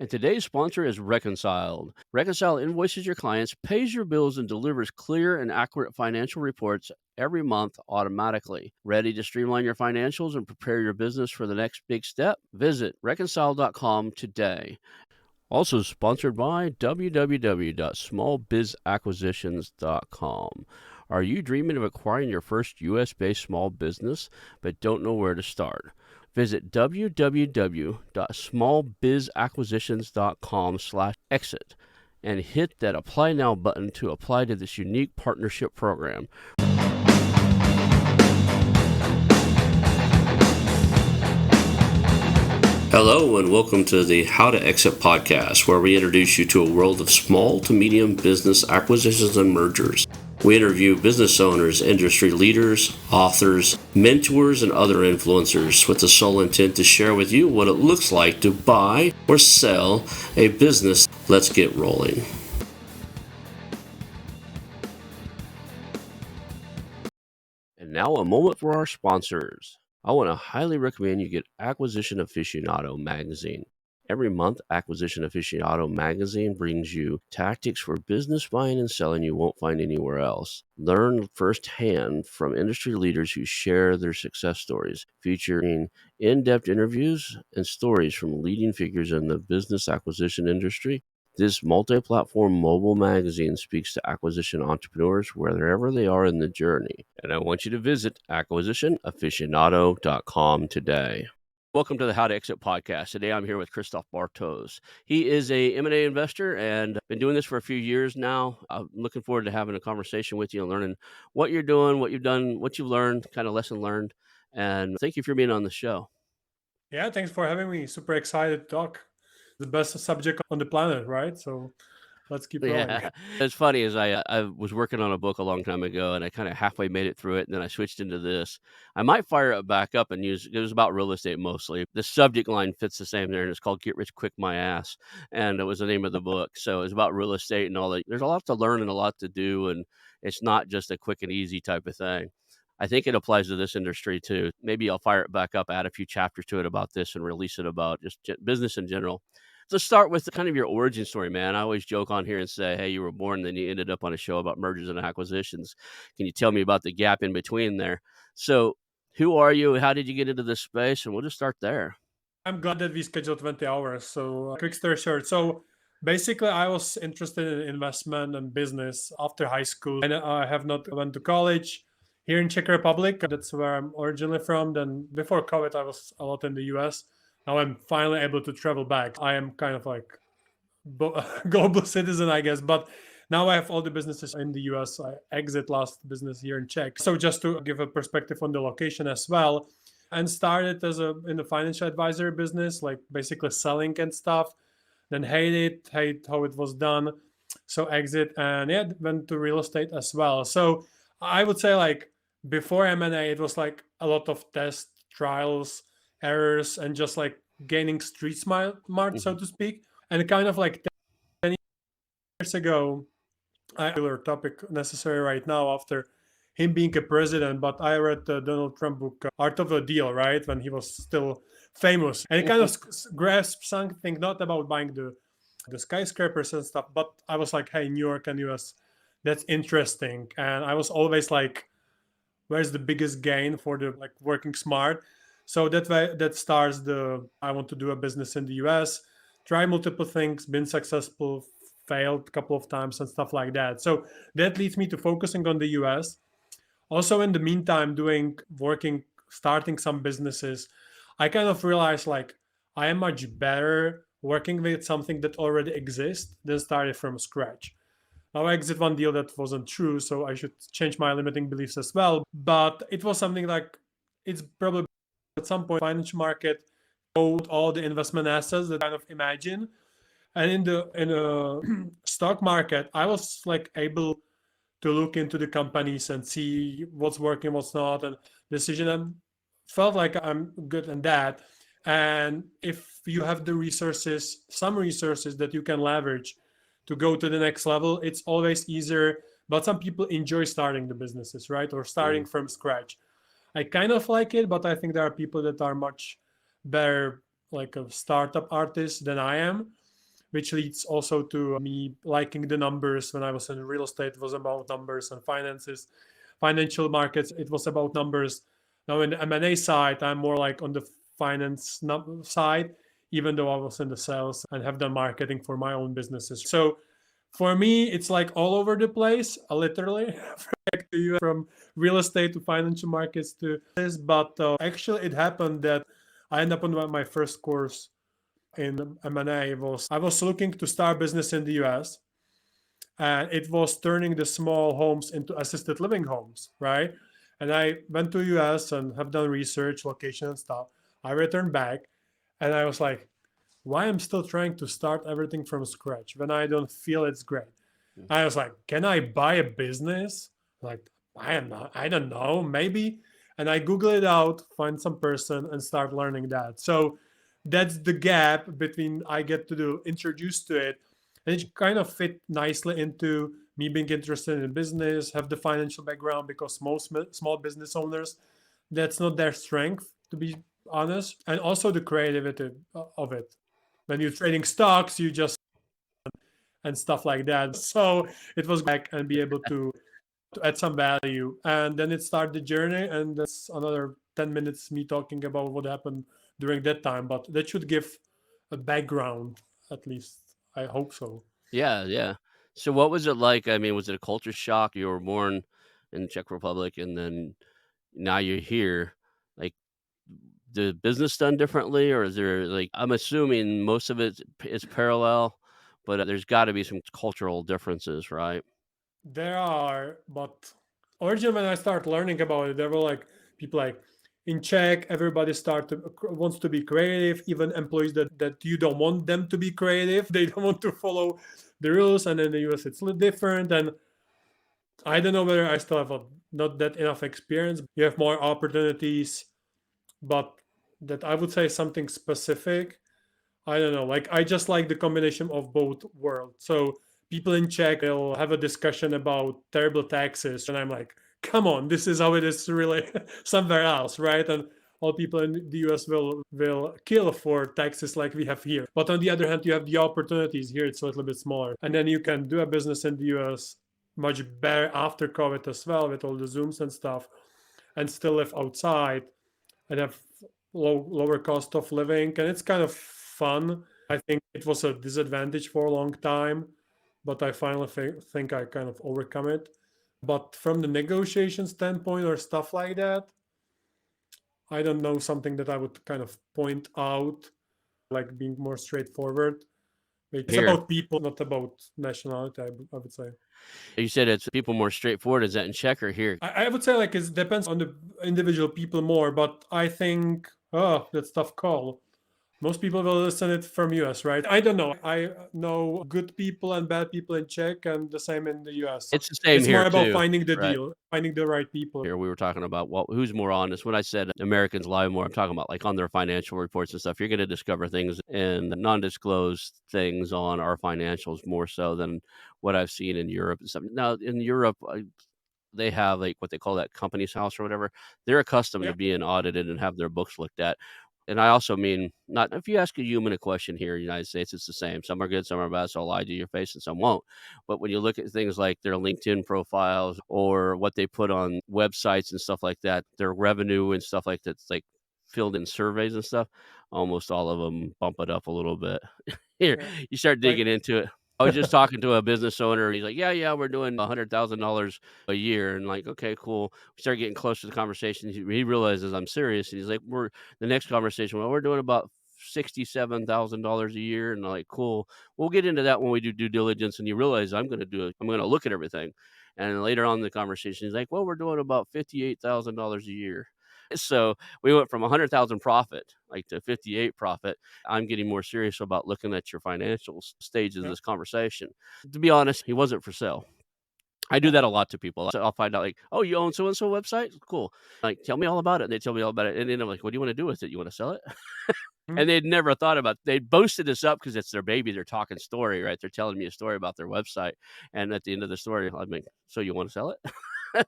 And today's sponsor is Reconciled. Reconcile invoices your clients, pays your bills, and delivers clear and accurate financial reports every month automatically. Ready to streamline your financials and prepare your business for the next big step? Visit reconcile.com today. Also sponsored by www.smallbizacquisitions.com. Are you dreaming of acquiring your first U.S.-based small business but don't know where to start? Visit www.smallbizacquisitions.com/exit and hit that Apply Now button to apply to this unique partnership program. Hello and welcome to the How to Exit podcast, where we introduce you to a world of small to medium business acquisitions and mergers. We interview business owners, industry leaders, authors, mentors, and other influencers with the sole intent to share with you what it looks like to buy or sell a business. Let's get rolling. And now a moment for our sponsors. I want to highly recommend you get Acquisition Aficionado magazine. Every month, Acquisition Aficionado magazine brings you tactics for business buying and selling you won't find anywhere else. Learn firsthand from industry leaders who share their success stories, featuring in-depth interviews and stories from leading figures in the business acquisition industry. This multi-platform mobile magazine speaks to acquisition entrepreneurs wherever they are in the journey. And I want you to visit acquisitionaficionado.com today. Welcome to the How to Exit podcast. Today I'm here with Krystof Bartos. He is a M&A investor and been doing this for a few years now. I'm looking forward to having a conversation with you and learning what you're doing, what you've done, what you've learned, kind of lesson learned. And thank you for being on the show. Yeah, thanks for having me. Super excited to talk. The best subject on the planet, right? So let's keep rolling. Yeah, it's funny as I was working on a book a long time ago, and I kind of halfway made it through it, and then I switched into this. I might fire it back up and use it was about real estate mostly. The subject line fits the same there, and it's called "Get Rich Quick My Ass," and it was the name of the book. So it's about real estate and all that. There's a lot to learn and a lot to do, and it's not just a quick and easy type of thing. I think it applies to this industry too. Maybe I'll fire it back up, add a few chapters to it about this, and release it about just business in general. Let's start with kind of your origin story, man. I always joke on here and say, hey, you were born, then you ended up on a show about mergers and acquisitions. Can you tell me about the gap in between there? So who are you? How did you get into this space? And we'll just start there. I'm glad that we scheduled 20 hours. So quick story short. So basically, I was interested in investment and business after high school. And I have not went to college here in Czech Republic. That's where I'm originally from. Then before COVID, I was a lot in the US. Now I'm finally able to travel back. I am kind of like global citizen, I guess. But now I have all the businesses in the US. I exit last business here in Czech. So just to give a perspective on the location as well, and started in the financial advisory business, like basically selling and stuff. Then hate how it was done. So exit and yeah, went to real estate as well. So I would say like before M&A, it was like a lot of tests, trials, errors, and just like gaining street smart, so to speak. And kind of like 10 years ago, I topic necessary right now after him being a president, but I read the Donald Trump book, Art of the Deal, right? When he was still famous. And it kind of grasped something, not about buying the skyscrapers and stuff, but I was like, hey, New York and US, that's interesting. And I was always like, where's the biggest gain for the like working smart? So that starts I want to do a business in the US, try multiple things, been successful, failed a couple of times and stuff like that. So that leads me to focusing on the US. Also, in the meantime, starting some businesses, I kind of realized like I am much better working with something that already exists than starting from scratch. Now, I exit one deal that wasn't true, so I should change my limiting beliefs as well. But it was something like it's probably at some point financial market hold all the investment assets that I kind of imagine. And in the stock market, I was like able to look into the companies and see what's working, what's not, and decision. And felt like I'm good in that. And if you have the resources, some resources that you can leverage to go to the next level, it's always easier. But some people enjoy starting the businesses, right? Or starting from scratch. I kind of like it, but I think there are people that are much better, like a startup artist than I am. which leads also to me liking the numbers. When I was in real estate, it was about numbers and finances, financial markets, it was about numbers. Now in the M&A side, I'm more like on the finance side, even though I was in the sales and have done marketing for my own businesses. So for me, it's like all over the place, literally, from real estate to financial markets to this. But actually, it happened that I ended up on my first course in M&A. I was looking to start business in the US, and it was turning the small homes into assisted living homes, right? And I went to US and have done research, location and stuff. I returned back, and I was like, why I'm still trying to start everything from scratch when I don't feel it's great. I was like, can I buy a business? Like, I don't know, maybe. And I Google it out, find some person and start learning that. So that's the gap between I get to do introduced to it. And it kind of fit nicely into me being interested in business, have the financial background, because most small business owners, that's not their strength, to be honest. And also the creativity of it. When you're trading stocks, you just and stuff like that. So it was back and be able to add some value. And then it started the journey, and that's another 10 minutes me talking about what happened during that time. But that should give a background, at least. I hope so. Yeah, yeah. So what was it like? I mean, was it a culture shock? You were born in Czech Republic and then now you're here. Like, the business done differently, or is there like I'm assuming most of it is parallel, but there's got to be some cultural differences, right? There are, but originally when I started learning about it, there were like people like in Czech, everybody wants to be creative, even employees that you don't want them to be creative. They don't want to follow the rules. And in the US, it's a little different. And I don't know whether I still have not that enough experience. You have more opportunities, but that I would say something specific. I don't know. Like I just like the combination of both worlds. So people in Czech will have a discussion about terrible taxes, and I'm like, come on, this is how it is really somewhere else, right? And all people in the US will kill for taxes like we have here. But on the other hand, you have the opportunities here. It's a little bit smaller, and then you can do a business in the US much better after COVID as well, with all the Zooms and stuff, and still live outside and have lower cost of living, and it's kind of fun. I think it was a disadvantage for a long time, but I finally think I kind of overcome it. But from the negotiation standpoint or stuff like that, I don't know something that I would kind of point out, like being more straightforward. It's Here, about people, not about nationality, I would say. you said it's people more straightforward. Is that in Czech or here? I would say like it depends on the individual people more, but I think, oh, that's tough call. Most people will listen it from US, right? I don't know. I know good people and bad people in Czech and the same in the US. It's the same It's more here about too, finding the right? deal, finding the right people. Here we were talking about who's more honest. When I said Americans lie more, I'm talking about like on their financial reports and stuff. You're going to discover things and non-disclosed things on our financials more so than what I've seen in Europe and stuff. Now in Europe, they have like what they call that company's house or whatever. They're accustomed Yeah. to being audited and have their books looked at. And I also mean, not if you ask a human a question here in the United States, it's the same. Some are good, some are bad, so I'll lie to your face and some won't. But when you look at things like their LinkedIn profiles or what they put on websites and stuff like that, their revenue and stuff like that's like filled in surveys and stuff, almost all of them bump it up a little bit. Here, Yeah. you start Like digging into it. I was just talking to a business owner, and he's like, "Yeah, yeah, we're doing $100,000 a year." And like, "Okay, cool." We start getting close to the conversation. He realizes I'm serious, and he's like, "We're the next conversation. Well, we're doing about $67,000 a year." And I'm like, "Cool. We'll get into that when we do due diligence." And you realize I'm going to look at everything. And later on in the conversation, he's like, "Well, we're doing about $58,000 a year." So we went from 100,000 profit, like to 58 profit. I'm getting more serious about looking at your financial stage of yeah, this conversation. To be honest, he wasn't for sale. I do yeah. that a lot to people. So I'll find out like, "Oh, you own so and so website? Cool. Like, tell me all about it." And they tell me all about it. And then I'm like, "What do you want to do with it? You want to sell it?" Mhm. And they'd never thought about they boasted this up because it's their baby. They're talking story, right? They're telling me a story about their website. And at the end of the story, I'm like, "So you want to sell it?"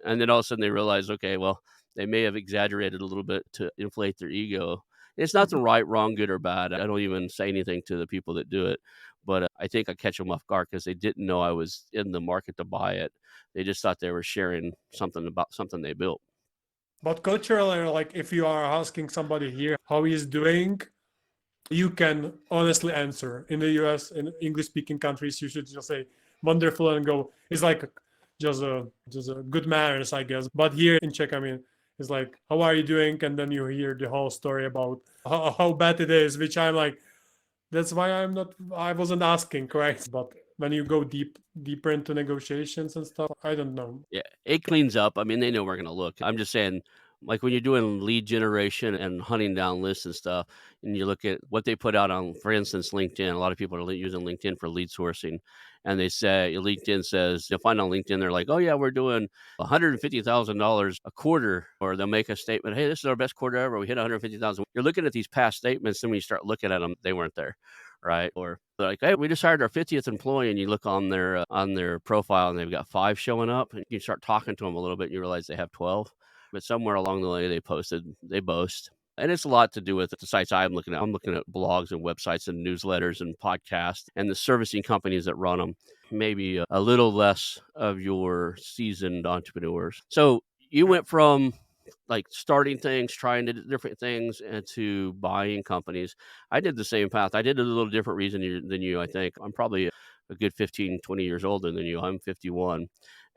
And then all of a sudden they realize, okay, well, they may have exaggerated a little bit to inflate their ego. It's nothing right, wrong, good, or bad. I don't even say anything to the people that do it, but I think I catch them off guard because they didn't know I was in the market to buy it. They just thought they were sharing something about something they built. But culturally, like if you are asking somebody here how he's doing, you can honestly answer. In the US, in English speaking countries, you should just say wonderful and go. It's like just a good manners, I guess. But here in Czech, I mean, it's like, how are you doing? And then you hear the whole story about how bad it is, which I'm like, that's why I wasn't asking, correct? But when you go deeper into negotiations and stuff, I don't know. Yeah, it cleans up. I mean, they know we're gonna look. I'm just saying, like, when you're doing lead generation and hunting down lists and stuff, and you look at what they put out on, for instance, LinkedIn. A lot of people are using LinkedIn for lead sourcing, and they say LinkedIn says you'll find on LinkedIn they're like, "Oh yeah, we're doing $150,000 a quarter," or they'll make a statement, "Hey, this is our best quarter ever. We hit 150,000." You're looking at these past statements, then when you start looking at them, they weren't there, right? Or they're like, "Hey, we just hired our 50th employee," and you look on their profile, and they've got 5 showing up, and you start talking to them a little bit, and you realize they have 12. But somewhere along the way, they boast, and it's a lot to do with the sites I'm looking at. I'm looking at blogs and websites and newsletters and podcasts and the servicing companies that run them. Maybe a little less of your seasoned entrepreneurs. So you went from like starting things, trying to do different things, and to buying companies. I did the same path. I did it a little different reason than you, I think. I'm probably a good 15, 20 years older than you. I'm 51.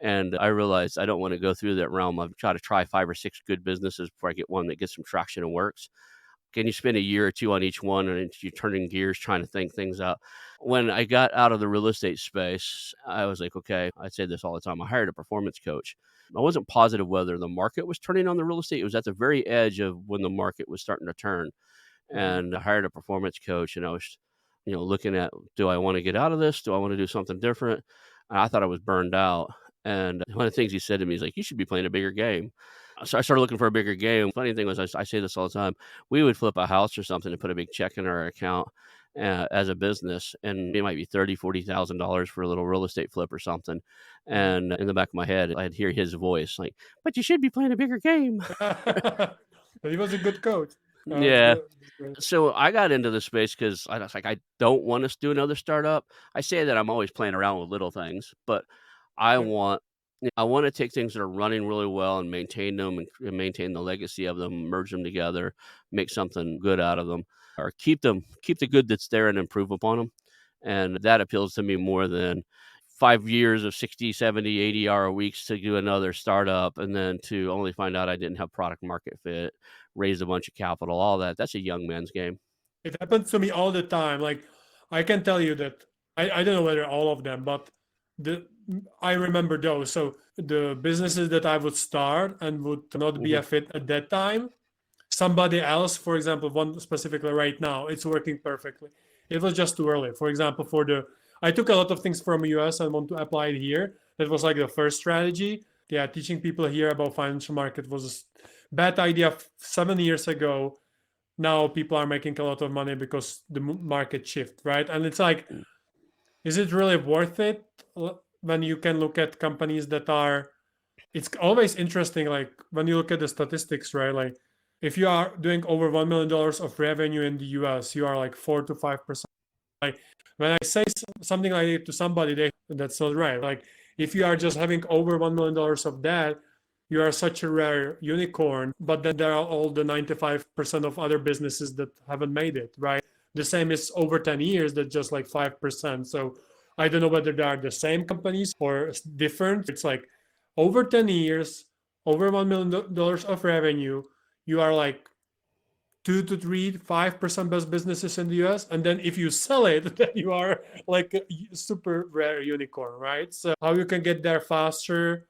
And I realized I don't want to go through that realm. I've tried to try 5 or 6 good businesses before I get one that gets some traction and works. Can you spend a year or 2 on each one and you're turning gears trying to think things out? When I got out of the real estate space, I was like, okay, I say this all the time. I hired a performance coach. I wasn't positive whether the market was turning on the real estate. It was at the very edge of when the market was starting to turn. Mhm. And I hired a performance coach and I was, looking at, do I want to get out of this? Do I want to do something different? And I thought I was burned out. And one of the things he said to me is like, you should be playing a bigger game. So I started looking for a bigger game. Funny thing was, I say this all the time. We would flip a house or something and put a big check in our account as a business, and it might be $30,000, $40,000 for a little real estate flip or something. Mhm. And in the back of my head, I'd hear his voice like, "But you should be playing a bigger game." But he was a good coach. That's Yeah. good. That's great. So I got into the space because I was like, I don't want to do another startup. I say that I'm always playing around with little things, but I Yep. want I want to take things that are running really well and maintain them and maintain the legacy of them, merge them together, make something good out of them, or keep the good that's there and improve upon them. And that appeals to me more than 5 years of 60, 70, 80-hour weeks to do another startup and then to only find out I didn't have product market fit, raise a bunch of capital, all that. That's a young man's game. It happens to me all the time. Like I can tell you that I don't know whether all of them, but the I remember those. So the businesses that I would start and would not be Mhm. a fit at that time, somebody else, for example, one specifically right now, it's working perfectly. It was just too early. For example, I took a lot of things from US and want to apply it here. That was like the first strategy. Yeah, teaching people here about financial market was a bad idea 7 years ago. Now people are making a lot of money because the market shift, right? And it's like, Mm. is it really worth it when you can look at companies that are, it's always interesting, like when you look at the statistics, right? Like if you are doing over $1 million of revenue in the US, you are like 4 to 5%. Like when I say something like it to somebody, that's not right. Like if you are just having over $1 million of that, you are such a rare unicorn. But then there are all the 95% of other businesses that haven't made it, right? The same is over 10 years, that's just like 5%. So I don't know whether they are the same companies or different. It's like over 10 years, over $1 million of revenue, you are like 2 to 3, 5% best businesses in the US. And then if you sell it, then you are like a super rare unicorn, right? So how you can get there faster.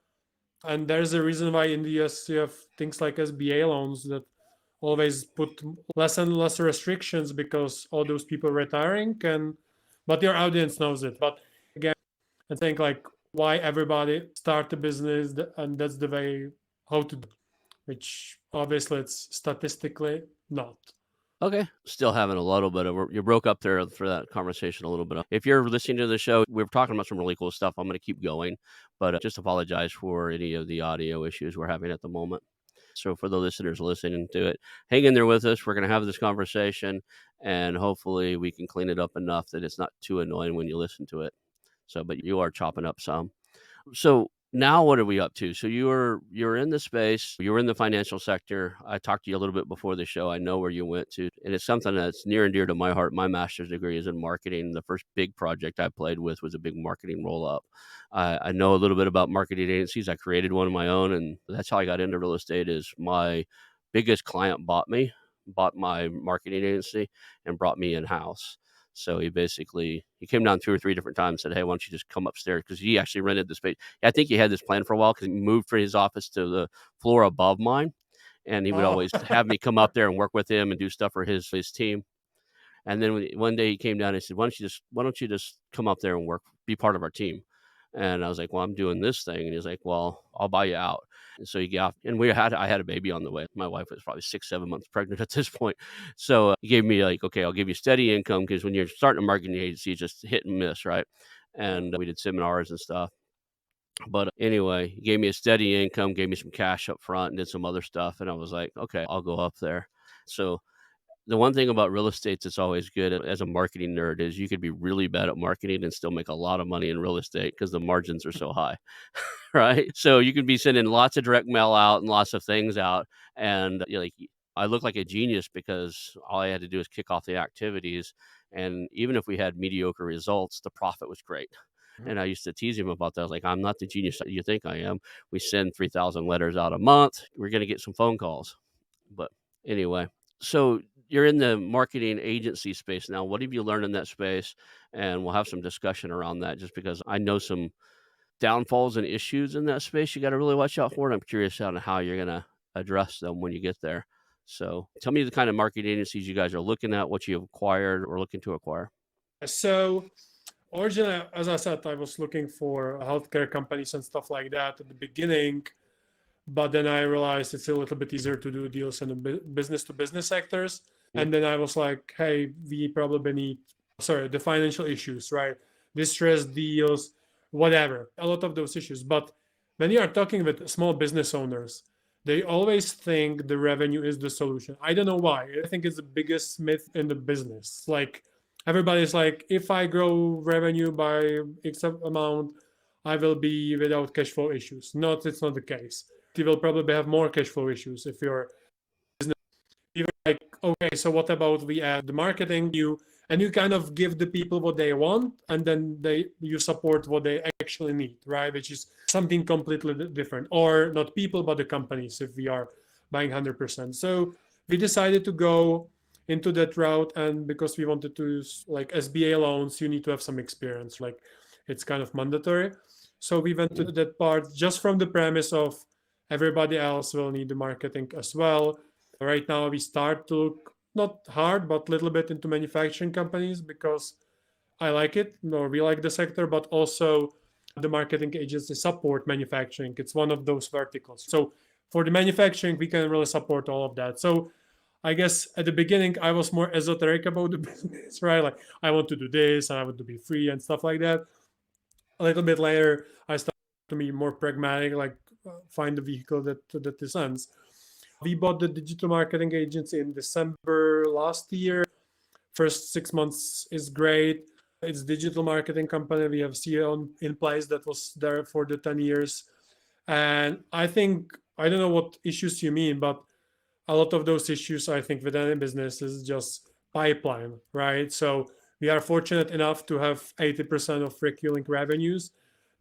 And there's a reason why in the US you have things like SBA loans that always put less and less restrictions because all those people retiring but your audience knows it. But again, I think like why everybody start a business and that's the way how to do it, which obviously it's statistically not. Okay. Still having a little bit of, you broke up there for that conversation a little bit. If you're listening to the show, we're talking about some really cool stuff. I'm going to keep going, but just apologize for any of the audio issues we're having at the moment. So for the listeners listening to it, hang in there with us. We're going to have this conversation, and hopefully we can clean it up enough that it's not too annoying when you listen to it. So, but you are chopping up some. So now what are we up to? So you're in the space, you were in the financial sector. I talked to you a little bit before the show. I know where you went to, and it's something that's near and dear to my heart. My master's degree is in marketing. The first big project I played with was a big marketing roll up. I know a little bit about marketing agencies. I created one of my own, and that's how I got into real estate. Is my biggest client bought my marketing agency and brought me in house. So he came down 2 or 3 different times and said, "Hey, why don't you just come upstairs?" Because he actually rented the space. I think he had this plan for a while because he moved from his office to the floor above mine, and he would Oh, always have me come up there and work with him and do stuff for his team. And then one day he came down and said, why don't you just come up there and work, be part of our team?" And I was like, "Well, I'm doing this thing." And he's like, "Well, I'll buy you out." And so he got, and I had a baby on the way. My wife was probably 6, 7 months pregnant at this point. So he gave me like, "Okay, I'll give you steady income." Cause when you're starting a marketing agency, it's just hit and miss. Right. yeah. And we did seminars and stuff. But anyway, he gave me a steady income, gave me some cash up front and did some other stuff. And I was like, "Okay, I'll go up there." So the one thing about real estate that's always good as a marketing nerd is you could be really bad at marketing and still make a lot of money in real estate because the margins are so high, right? So you can be sending lots of direct mail out and lots of things out, and I look like a genius because all I had to do is kick off the activities, and even if we had mediocre results, the profit was great. Mhm. And I used to tease him about that. I was like, "I'm not the genius that you think I am. We send 3,000 letters out a month. We're going to get some phone calls." But anyway, so you're in the marketing agency space now. What have you learned in that space? And we'll have some discussion around that just because I know some downfalls and issues in that space you got to really watch out for. And I'm curious on how you're going to address them when you get there. So tell me the kind of marketing agencies you guys are looking at, what you've acquired or looking to acquire. So originally, as I said, I was looking for healthcare companies and stuff like that at the beginning, but then I realized it's a little bit easier to do deals in the business to business sectors. Mm. And then I was like, hey, we probably need, the financial issues, right? Distressed deals, whatever, a lot of those issues. But when you are talking with small business owners, they always think the revenue is the solution. I don't know why. I think it's the biggest myth in the business. Like everybody's like, if I grow revenue by X amount, I will be without cash flow issues. Not, it's not the case. You will probably have more cash flow issues if you're like, okay, so what about we add the marketing and you kind of give the people what they want and then you support what they actually need, right? Which is something completely different, or not people but the companies if we are buying 100%. So we decided to go into that route, and because we wanted to use like SBA loans, you need to have some experience, like it's kind of mandatory. So we went to that part just from the premise of everybody else will need the marketing as well. Right now, we start to look not hard, but a little bit into manufacturing companies because I like it, or we like the sector, but also the marketing agencies support manufacturing. It's one of those verticals. So for the manufacturing, we can really support all of that. So I guess at the beginning, I was more esoteric about the business, right? Like I want to do this and I want to be free and stuff like that. A little bit later, I started to be more pragmatic, like find the vehicle that makes sense. We bought the digital marketing agency in December last year. First 6 months is great. It's a digital marketing company. We have CEO in place that was there for the 10 years. And I think, I don't know what issues you mean, but a lot of those issues, I think, with any business is just pipeline, right? So we are fortunate enough to have 80% of recurring revenues.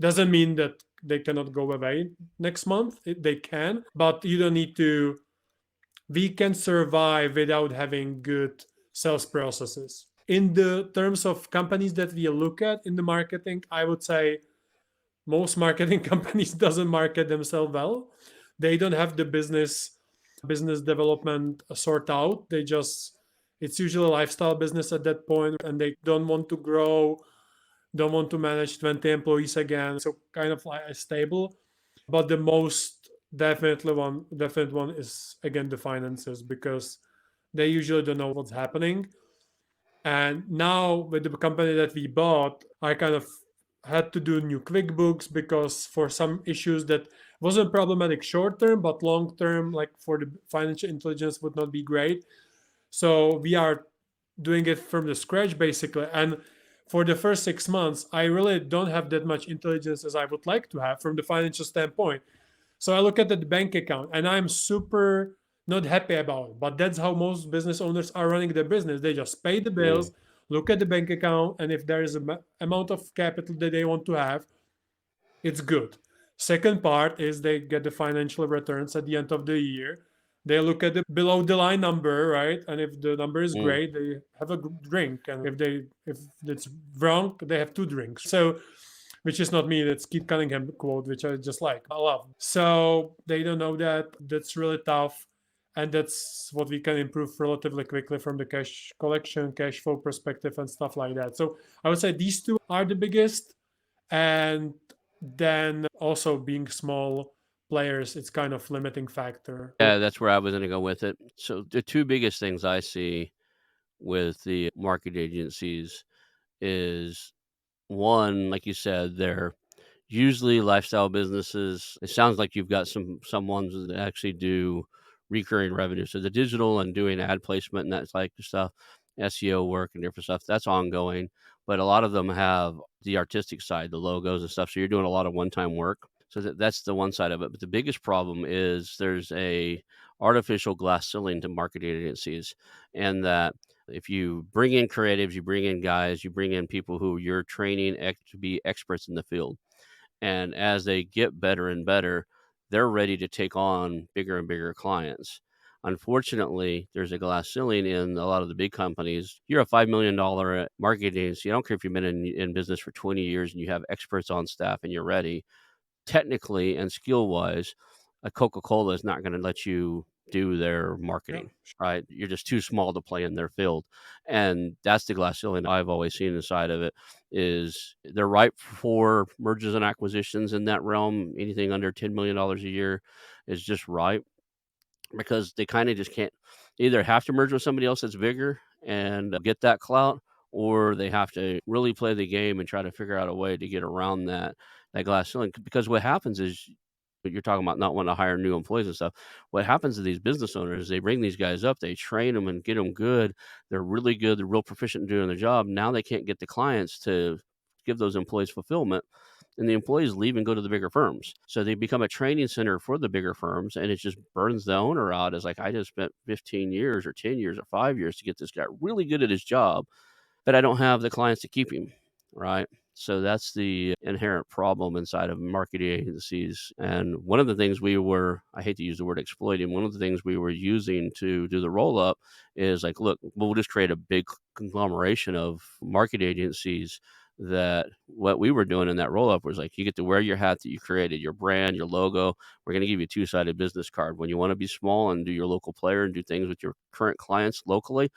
Doesn't mean that they cannot go away next month. They can, but you don't need to. We can survive without having good sales processes. In the terms of companies that we look at in the marketing, I would say most marketing companies doesn't market themselves well. They don't have the business development sort out. It's usually a lifestyle business at that point, and they don't want to grow, don't want to manage 20 employees again. So kind of like a stable. But the most definite one is again the finances, because they usually don't know what's happening. And now with the company that we bought, I kind of had to do new QuickBooks because for some issues that wasn't problematic short term, but long term, like for the financial intelligence, would not be great. So we are doing it from the scratch basically. And for the first 6 months, I really don't have that much intelligence as I would like to have from the financial standpoint. So I look at the bank account and I'm super not happy about it. But that's how most business owners are running their business. They just pay the Mm, bills, look at the bank account, and if there is a amount of capital that they want to have, it's good. Second part is they get the financial returns at the end of the year. They look at the below the line number, right? And if the number is mm. great, they have a drink. And if it's wrong, they have two drinks. So which is not me, that's Keith Cunningham quote, which I just like. I love. So they don't know that. That's really tough. And that's what we can improve relatively quickly from the cash collection, cash flow perspective, and stuff like that. So I would say these two are the biggest. And then also being small players, it's kind of limiting factor. Yeah, that's where I was gonna go with it. So the 2 biggest things I see with the market agencies is, one, like you said, they're usually lifestyle businesses. It sounds like you've got some ones that actually do recurring revenue. So the digital and doing ad placement and that type of stuff, SEO work and different stuff, that's ongoing. But a lot of them have the artistic side, the logos and stuff. So you're doing a lot of one-time work. So that's the one side of it. But the biggest problem is there's a artificial glass ceiling to marketing agencies, and that if you bring in creatives, you bring in guys, you bring in people who you're training to be experts in the field, and as they get better and better, they're ready to take on bigger and bigger clients. Unfortunately, there's a glass ceiling in a lot of the big companies. You're a $5 million marketing agency. I don't care if you've been in business for 20 years and you have experts on staff and you're ready. Technically and skill wise, a Coca-Cola is not going to let you do their Yeah. marketing, right? You're just too small to play in their field. And that's the glass ceiling I've always seen inside of it is they're ripe for mergers and acquisitions in that realm. Anything under $10 million a year is just ripe because they kind of just can't either have to merge with somebody else that's bigger and get that clout, or they have to really play the game and try to figure out a way to get around that glass ceiling. Because what happens is you're talking about not wanting to hire new employees and stuff. What happens to these business owners, they bring these guys up, they train them and get them good. They're really good. They're real proficient in doing their job. Now they can't get the clients to give those employees fulfillment, and the employees leave and go to the bigger firms. So they become a training center for the bigger firms, and it just burns the owner out as like, I just spent 15 years or 10 years or 5 years to get this guy really good at his job, but I don't have the clients to keep him, right? So that's the inherent problem inside of marketing agencies. And one of the things I hate to use the word exploiting, one of the things we were using to do the roll up is like, look, we'll just create a big conglomeration of marketing agencies. That what we were doing in that roll up was like, you get to wear your hat that you created, your brand, your logo. We're going to give you a two-sided business card. When you want to be small and do your local player and do things with your current clients locally,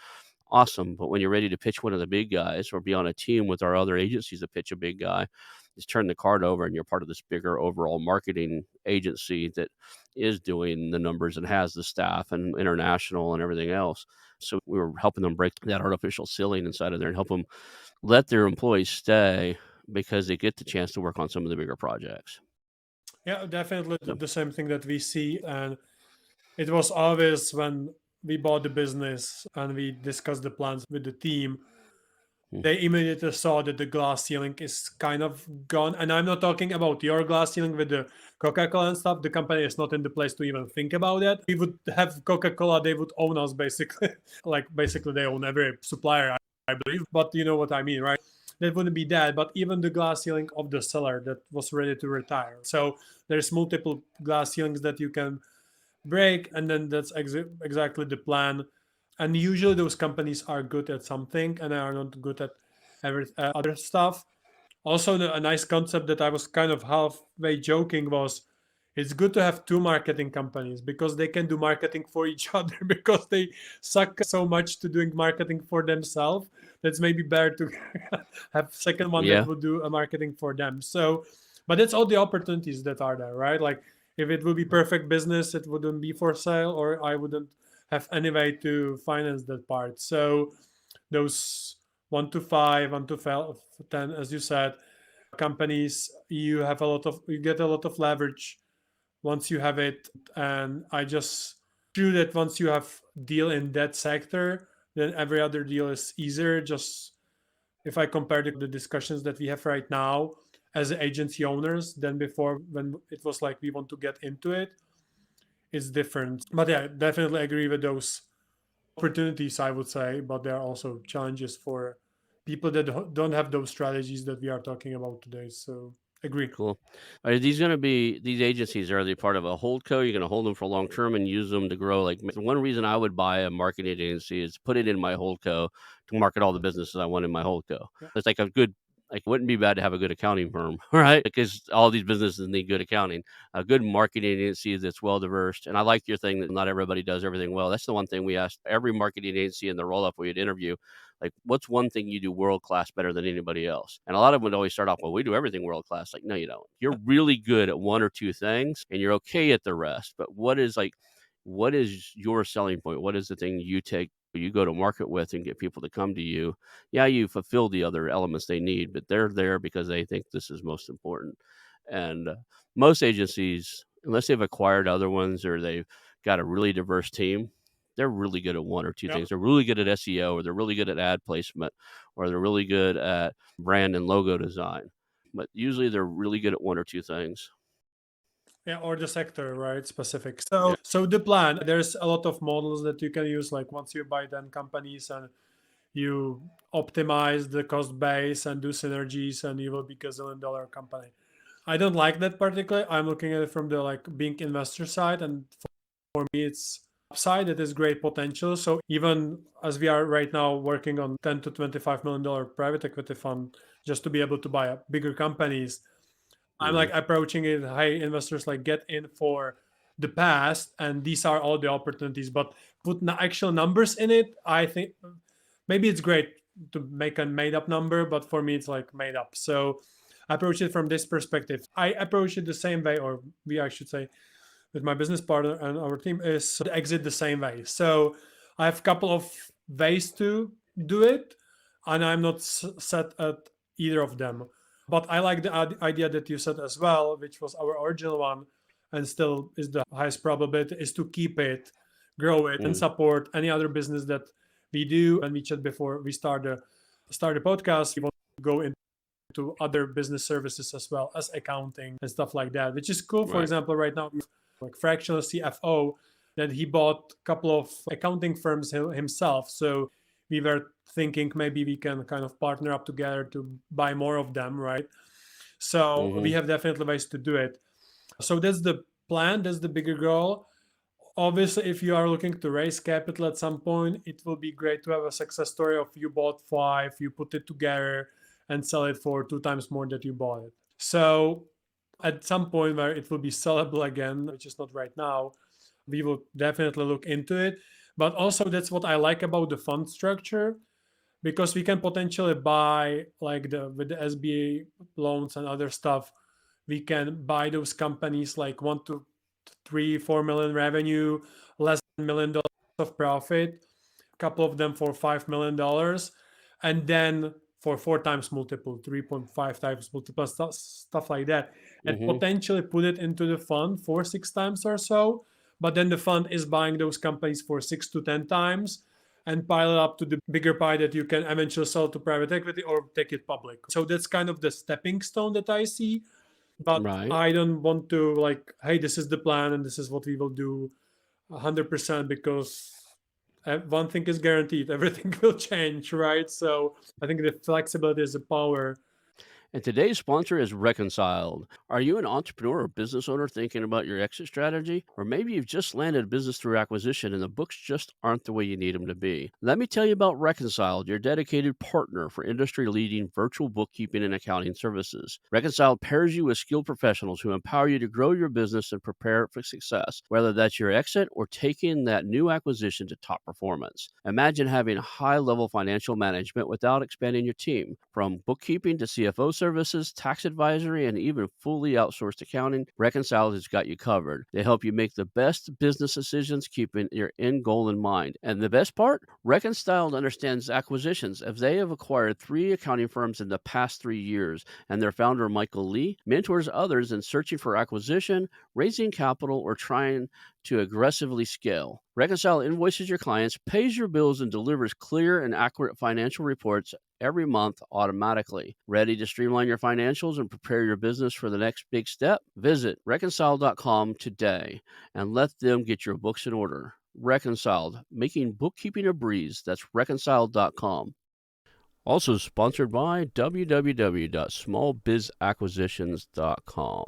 awesome. But when you're ready to pitch one of the big guys or be on a team with our other agencies to pitch a big guy, just turn the card over and you're part of this bigger overall marketing agency that is doing the numbers and has the staff and international and everything else. So we were helping them break that artificial ceiling inside of there and help them let their employees stay because they get the chance to work on some of the bigger projects. Yeah, definitely So, the same thing that we see. And it was obvious when we bought the business and we discussed the plans with the team. mm, They immediately saw that the glass ceiling is kind of gone. And I'm not talking about your glass ceiling with the Coca-Cola and stuff. The company is not in the place to even think about that. We would have Coca-Cola, they would own us basically. Like basically they own every supplier, I believe. But you know what I mean, right? That wouldn't be that, but even the glass ceiling of the seller that was ready to retire. So there's multiple glass ceilings that you can break, and then that's exactly the plan. And usually those companies are good at something and are not good at other stuff. Also, a nice concept that I was kind of halfway joking was it's good to have two marketing companies because they can do marketing for each other because they suck so much to doing marketing for themselves. That's maybe better to have second one that yeah. would do a marketing for them. So, but that's all the opportunities that are there, right? Like if it would be perfect business, it wouldn't be for sale, or I wouldn't have any way to finance that part. So those 1 to 5, 1 to 10, as you said, companies, you get a lot of leverage once you have it. And I just true that once you have deal in that sector, then every other deal is easier. Just if I compare the discussions that we have right now as agency owners than before when it was like we want to get into it, it's different. But yeah, definitely agree with those opportunities, I would say, but there are also challenges for people that don't have those strategies that we are talking about today. So agree. Cool. Are these going to be these agencies? Are they part of a hold co? You're going to hold them for long term and use them to grow. Like one reason I would buy a marketing agency is put it in my hold co to market all the businesses I want in my hold co. Yeah. It's like a good, like, wouldn't be bad to have a good accounting firm, right? Because all these businesses need good accounting. A good marketing agency that's well diverse. And I like your thing that not everybody does everything well. That's the one thing we asked every marketing agency in the roll up we'd interview. Like, what's one thing you do world class better than anybody else? And a lot of them would always start off, well, we do everything world class. Like, no, you don't. You're really good at one or two things and you're okay at the rest. But what is your selling point? What is the thing you go to market with and get people to come to you? Yeah, you fulfill the other elements they need, but they're there because they think this is most important. And most agencies, unless they've acquired other ones or they've got a really diverse team, they're really good at one or two Yeah. things. They're really good at SEO, or they're really good at ad placement, or they're really good at brand and logo design. But usually they're really good at one or two things. Yeah, or the sector, right? Specific. Yeah. So the plan, there's a lot of models that you can use. Like once you buy 10 companies and you optimize the cost base and do synergies, and you will be $1 gazillion company. I don't like that particularly. I'm looking at it from the like being investor side, and for me, it's upside. It is great potential. So even as we are right now working on $10 to $25 million private equity fund, just to be able to buy bigger companies, I'm Mhm. like approaching it. Hey, investors, like get in for the past, and these are all the opportunities. But put actual numbers in it. I think maybe it's great to make a made up number, but for me, it's like made up. So I approach it from this perspective. I approach it the same way, or we, I should say, with my business partner and our team is to exit the same way. So I have a couple of ways to do it, and I'm not set at either of them. But I like the idea that you said as well, which was our original one, and still is the highest probability, is to keep it, grow it, and Mm. support any other business that we do. And we chat before we start the podcast. We want to go into other business services as well as accounting and stuff like that, which is cool. For Right. example, right now, like fractional CFO, that he bought a couple of accounting firms himself. So we were thinking maybe we can kind of partner up together to buy more of them, right? So we Mhm. have definitely ways to do it. So that's the plan, that's the bigger goal. Obviously, if you are looking to raise capital at some point, it will be great to have a success story of you bought five, you put it together and sell it for 2 times more that you bought it. So at some point where it will be sellable again, which is not right now, we will definitely look into it. But also that's what I like about the fund structure, because we can potentially buy like with the SBA loans and other stuff, we can buy those companies like 1 to 3, 4 million revenue, less than $1 million of profit, a couple of them for $5 million, and then for 4 times multiple, 3.5 times multiple, stuff like that, and Mhm. potentially put it into the fund for 6 times or so. But then the fund is buying those companies for 6 to 10 times and pile it up to the bigger pie that you can eventually sell to private equity or take it public. So that's kind of the stepping stone that I see. But Right. I don't want to like, hey, this is the plan and this is what we will do 100%, because one thing is guaranteed, everything will change, right? So I think the flexibility is a power. And today's sponsor is Reconciled. Are you an entrepreneur or business owner thinking about your exit strategy? Or maybe you've just landed a business through acquisition and the books just aren't the way you need them to be. Let me tell you about Reconciled, your dedicated partner for industry leading virtual bookkeeping and accounting services. Reconciled pairs you with skilled professionals who empower you to grow your business and prepare it for success, whether that's your exit or taking that new acquisition to top performance. Imagine having high level financial management without expanding your team. From bookkeeping to CFO services, tax advisory, and even fully outsourced accounting, Reconciled has got you covered. They help you make the best business decisions, keeping your end goal in mind. And the best part? Reconciled understands acquisitions, as they have acquired 3 accounting firms in the past 3 years, and their founder, Michael Lee, mentors others in searching for acquisition, raising capital, or trying to aggressively scale. Reconcile invoices your clients, pays your bills, and delivers clear and accurate financial reports every month automatically. Ready to streamline your financials and prepare your business for the next big step? Visit reconcile.com today and let them get your books in order. Reconciled, making bookkeeping a breeze. That's reconciled.com. Also sponsored by www.smallbizacquisitions.com.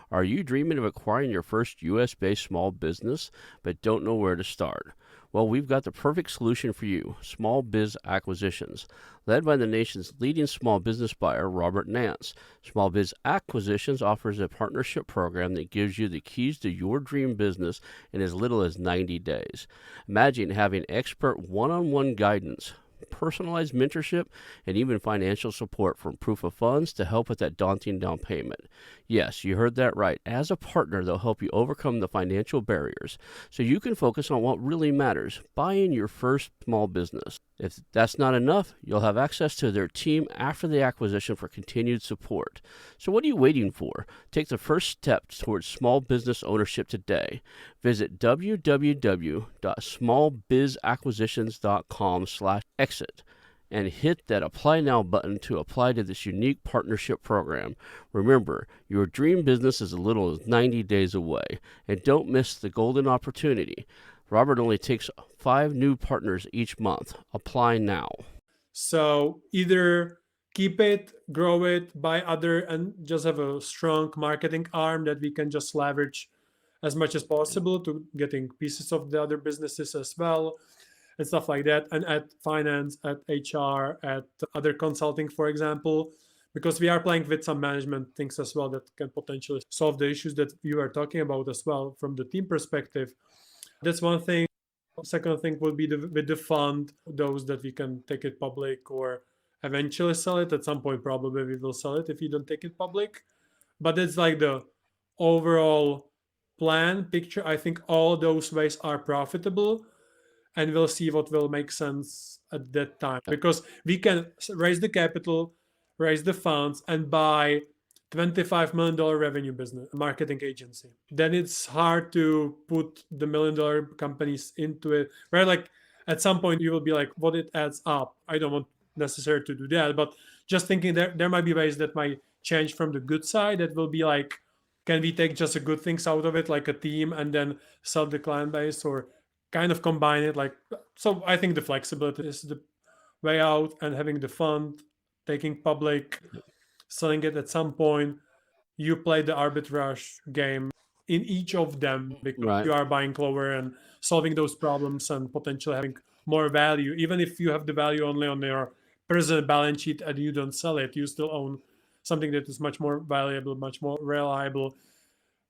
Are you dreaming of acquiring your first US-based small business but don't know where to start? Well, we've got the perfect solution for you, Small Biz Acquisitions. Led by the nation's leading small business buyer, Robert Nance, Small Biz Acquisitions offers a partnership program that gives you the keys to your dream business in as little as 90 days. Imagine having expert one-on-one guidance, personalized mentorship, and even financial support from proof of funds to help with that daunting down payment. Yes, you heard that right. As a partner, they'll help you overcome the financial barriers so you can focus on what really matters, buying your first small business. If that's not enough, you'll have access to their team after the acquisition for continued support. So what are you waiting for? Take the first step towards small business ownership today. Visit www.smallbizacquisitions.com/exit and hit that Apply Now button to apply to this unique partnership program. Remember, your dream business is as little as 90 days away, and don't miss the golden opportunity. Robert only takes 5 new partners each month. Apply now. So either keep it, grow it, buy other, and just have a strong marketing arm that we can just leverage as much as possible to getting pieces of the other businesses as well and stuff like that, and at finance, at HR, at other consulting, for example, because we are playing with some management things as well that can potentially solve the issues that you are talking about as well from the team perspective. That's one thing. Second thing would be with the fund, those that we can take it public or eventually sell it. At some point, probably we will sell it if you don't take it public. But it's like the overall plan picture. I think all those ways are profitable, and we'll see what will make sense at that time, because we can raise the capital, raise the funds, and buy $25 million revenue business marketing agency. Then it's hard to put the $1 million companies into it, right? Like at some point you will be like, what it adds up. I don't want necessarily to do that, but just thinking there might be ways that might change from the good side. That will be like, can we take just the good things out of it, like a team, and then sell the client base, or kind of combine it? Like, so I think the flexibility is the way out, and having the fund, taking public, selling it at some point. You play the arbitrage game in each of them, because Right. you are buying lower and solving those problems and potentially having more value. Even if you have the value only on your personal balance sheet and you don't sell it, you still own something that is much more valuable, much more reliable.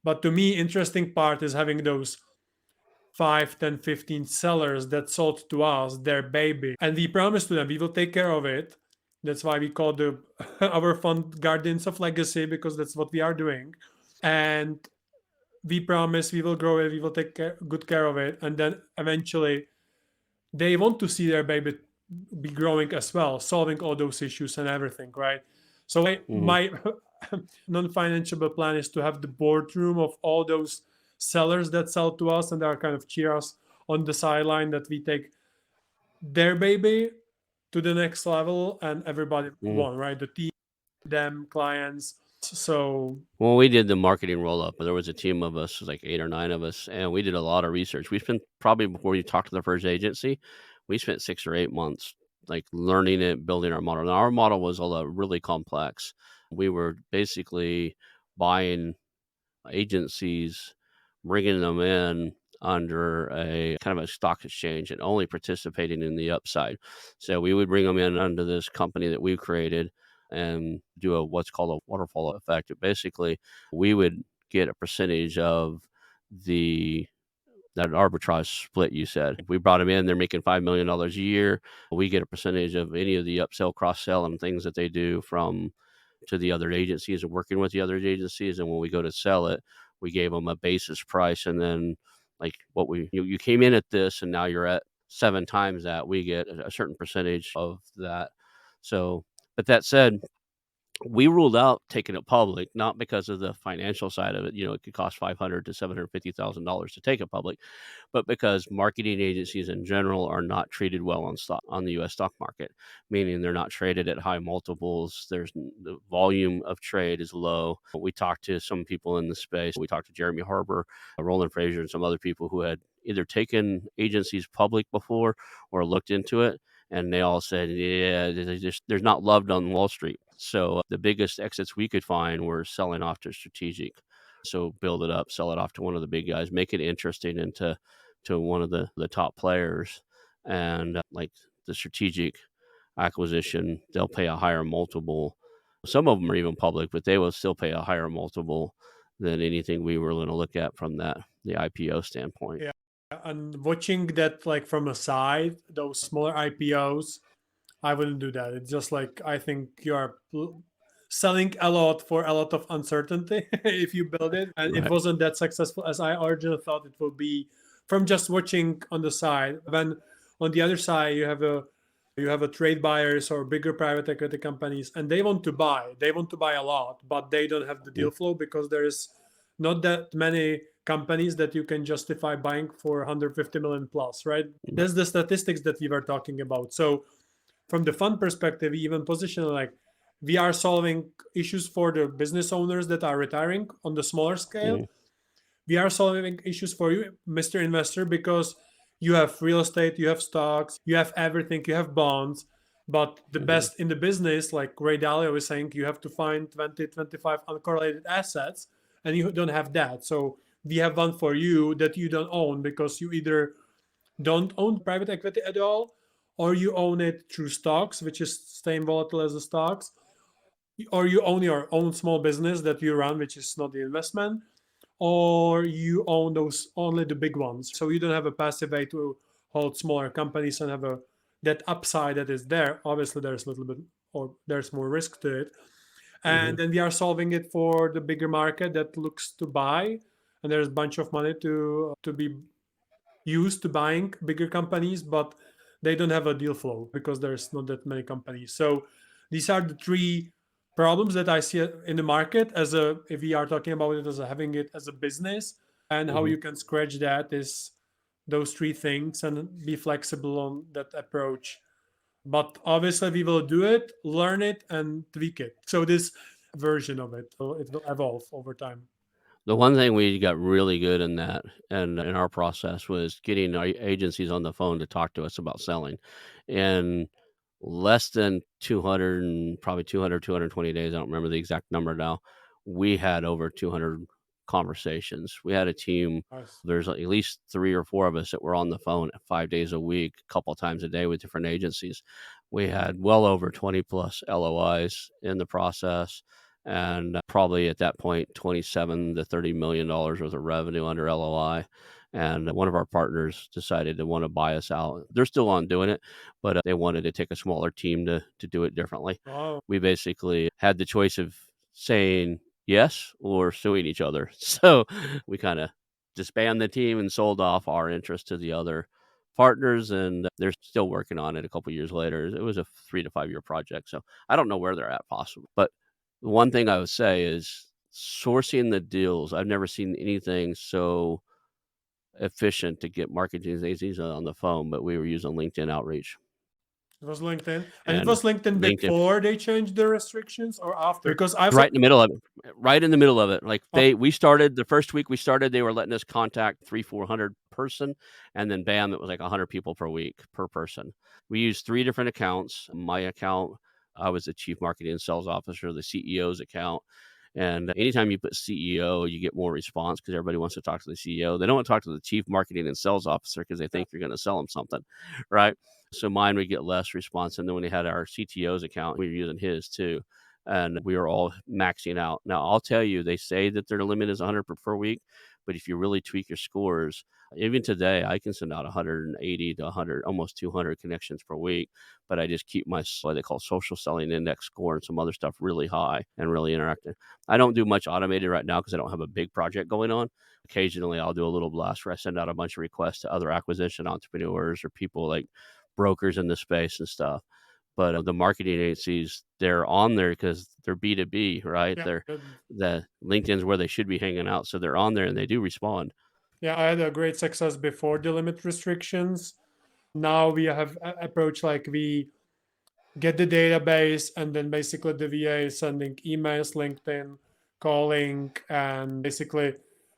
But to me, interesting part is having those 5, 10, 15 sellers that sold to us their baby, and we promised to them we will take care of it. That's why we call the our fund guardians of legacy, because that's what we are doing. And we promise we will grow it, we will take good care of it, and then eventually they want to see their baby be growing as well, solving all those issues and everything, right? So my non-financial plan is to have the boardroom of all those sellers that sell to us and are kind of cheer us on the sideline, that we take their baby to the next level, and everybody won, right? The team, them, clients. So Well, we did the marketing roll up, there was a team of us, like 8 or 9 of us, and we did a lot of research. We spent probably, before you talked to the first agency, we spent 6 or 8 months like learning it, building our model. Now, our model was really complex. We were basically buying agencies, bringing them in under a kind of a stock exchange and only participating in the upside. So we would bring them in under this company that we created and do what's called a waterfall effect. Basically, we would get a percentage of the that arbitrage split you said. If we brought them in, they're making $5 million a year. We get a percentage of any of the upsell, cross-sell, and things that they do from to the other agencies and working with the other agencies. And when we go to sell it, we gave them a basis price. And then like you came in at this and now you're at 7 times that, we get a certain percentage of that. So, but that said, we ruled out taking it public, not because of the financial side of it. It could cost $500 to $750,000 to take it public, but because marketing agencies in general are not treated well on the U.S. stock market, meaning they're not traded at high multiples. The volume of trade is low. We talked to some people in the space. We talked to Jeremy Harbour, Roland Fraser, and some other people who had either taken agencies public before or looked into it. And they all said, yeah, there's not loved on Wall Street. So the biggest exits we could find were selling off to strategic. So build it up, sell it off to one of the big guys, make it interesting into one of the top players. And like the strategic acquisition, they'll pay a higher multiple. Some of them are even public, but they will still pay a higher multiple than anything we were going to look at from the IPO standpoint. Yeah. And watching that like from a side, those smaller IPOs, I wouldn't do that. It's just like I think you are selling a lot for a lot of uncertainty if you build it. And it Right. wasn't that successful as I originally thought it would be from just watching on the side. When on the other side you have a trade buyers or bigger private equity companies and they want to buy. They want to buy a lot, but they don't have the deal flow because there's not that many companies that you can justify buying for 150 million plus, right? That's the statistics that we were talking about. So from the fund perspective, we even position like we are solving issues for the business owners that are retiring on the smaller scale. We are solving issues for you, Mr. Investor, because you have real estate, you have stocks, you have everything, you have bonds. But the best in the business, like Ray Dalio was saying, you have to find 20, 25 uncorrelated assets, and you don't have that. So we have one for you that you don't own because you either don't own private equity at all, or you own it through stocks, which is staying volatile as the stocks, or you own your own small business that you run, which is not the investment, or you own those only the big ones. So you don't have a passive way to hold smaller companies and have that upside that is there. Obviously, there's a little bit or there's more risk to it. And then we are solving it for the bigger market that looks to buy, and there's a bunch of money to be used to buying bigger companies, but they don't have a deal flow because there's not that many companies. So these are the three problems that I see in the market if we are talking about it as having it as a business, and how you can scratch that is those three things and be flexible on that approach. But obviously we will do it, learn it, and tweak it. So this version of it, so it will evolve over time. The one thing we got really good in that and in our process was getting our agencies on the phone to talk to us about selling. In less than 200 and probably 220 days, I don't remember the exact number now, we had over 200 conversations. We had a team. Nice. There's at least 3 or 4 of us that were on the phone 5 days a week, a couple times a day with different agencies. We had well over 20 plus LOIs in the process. And probably at that point, $27 to $30 million worth of revenue under LOI. And one of our partners decided to want to buy us out. They're still on doing it, but they wanted to take a smaller team to do it differently. Oh, We basically had the choice of saying yes or suing each other. So we kind of disbanded the team and sold off our interest to the other partners, and they're still working on it a couple years later. It was a 3 to 5 year project. So I don't know where they're at possibly, but one thing I would say is sourcing the deals. I've never seen anything so efficient to get marketing agencies on the phone, but we were using LinkedIn outreach. it was LinkedIn, and it And was LinkedIn LinkedIn before they changed the restrictions or after? Because I've right in the middle of it. Right in the middle of it. Like oh, we started the first week we started, they were letting us contact 300-400 person, and then bam, it was like 100 people per week per person. We used 3 different accounts. My account, I was the chief marketing and sales officer, the CEO's account. And anytime you put CEO, you get more response because everybody wants to talk to the CEO. They don't want to talk to the chief marketing and sales officer because they think you're going to sell them something, right? So mine would get less response. And then when we had our CTO's account, we were using his too. And we were all maxing out. Now, I'll tell you, they say that their limit is 100 per week, But if you really tweak your scores, even today, I can send out 180 to 100, almost 200 connections per week, but I just keep my what they call social selling index score and some other stuff really high and really interactive. I don't do much automated right now because I don't have a big project going on. Occasionally, I'll do a little blast where I send out a bunch of requests to other acquisition entrepreneurs or people like brokers in the space and stuff. But the marketing agencies, they're on there because they're B2B, right? Yeah. They're the LinkedIn's where they should be hanging out. So they're on there and they do respond. Yeah, I had a great success before the limit restrictions. Now we have approach like we get the database, and then basically the VA is sending emails, LinkedIn, calling, and basically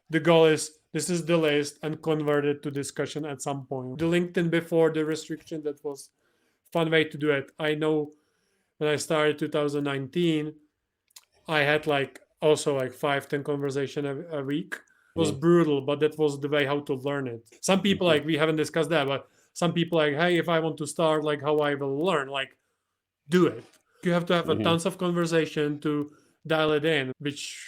the goal is this is the list and convert it to discussion at some point. The LinkedIn before the restriction, that was fun way to do it. I know when I started 2019, I had like also like 5-10 conversation a week. It was Mhm, brutal, but that was the way how to learn it. Some people mhm, like we haven't discussed that, but some people like, hey, if I want to start, like how I will learn, like do it. You have to have a mhm. tons of conversation to dial it in, which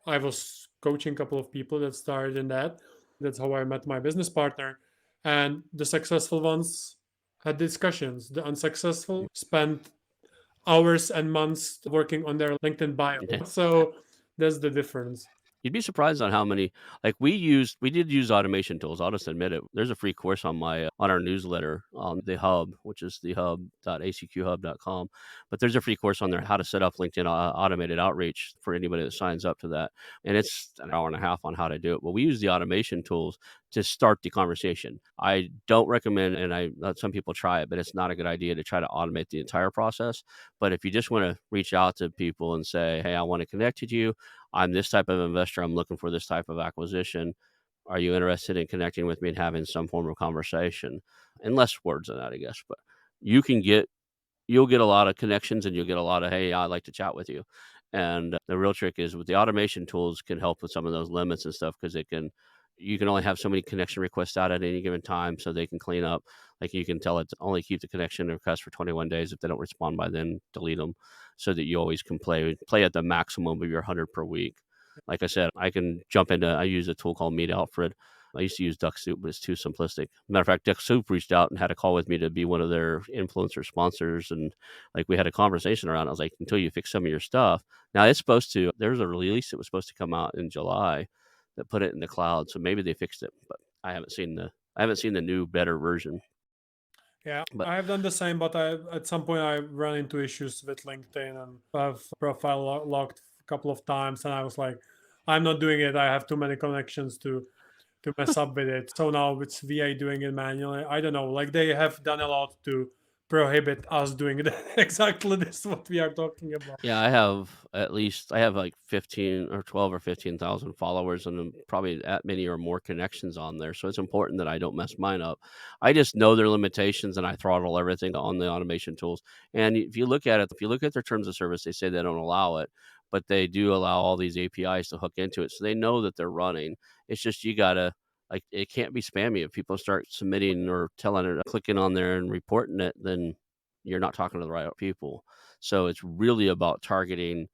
I was coaching a couple of people that started in that. That's how I met my business partner. And the successful ones had discussions. The unsuccessful spent hours and months working on their LinkedIn bio. Yeah. So that's the difference. You'd be surprised on how many like, we did use automation tools, I'll just admit it. There's a free course on my, on our newsletter on the hub, which is thehub.acqhub.com, but there's a free course on there, how to set up LinkedIn automated outreach for anybody that signs up to that, and it's an hour and a half on how to do it. But we use the automation tools to start the conversation. I don't recommend, and I let some people try it, but it's not a good idea to try to automate the entire process. But if you just wanna reach out to people and say, "Hey, I wanna connect with you. I'm this type of investor. I'm looking for this type of acquisition. Are you interested in connecting with me and having some form of conversation?" And less words than that, I guess. But you can get you'll get a lot of connections and you'll get a lot of, "Hey, I'd like to chat with you." And the real trick is with the automation tools can help with some of those limits and stuff because you can only have so many connection requests out at any given time so they can clean up. Like you can tell it to only keep the connection request for 21 days. If they don't respond by then, delete them so that you always can play at the maximum of your 100 per week. Like I said, I use a tool called Meet Alfred. I used to use Duck Soup, but it's too simplistic. Matter of fact, Duck Soup reached out and had a call with me to be one of their influencer sponsors, and like we had a conversation around. I was like, until you fix some of your stuff. Now it's supposed to. There's a release that was supposed to come out in July that put it in the cloud, so maybe they fixed it, but I haven't seen the new better version. Yeah, But I have done the same, but I at some point I ran into issues with LinkedIn and I've profile locked a couple of times, and I was like, I'm not doing it. I have too many connections to mess up with it. So now it's VA doing it manually. I don't know. Like they have done a lot to prohibit us doing it. Exactly this what we are talking about. yeah, I have like 15 or 12 or 15,000 followers and then probably that many or more connections on there. So it's important that I don't mess mine up. I just know their limitations and I throttle everything on the automation tools. And if you look at their terms of service, they say they don't allow it, but they do allow all these APIs to hook into it. So they know that they're running. It's just you gotta like it can't be spammy. If people start submitting or telling it, clicking on there and reporting it, then you're not talking to the right people. So it's really about targeting.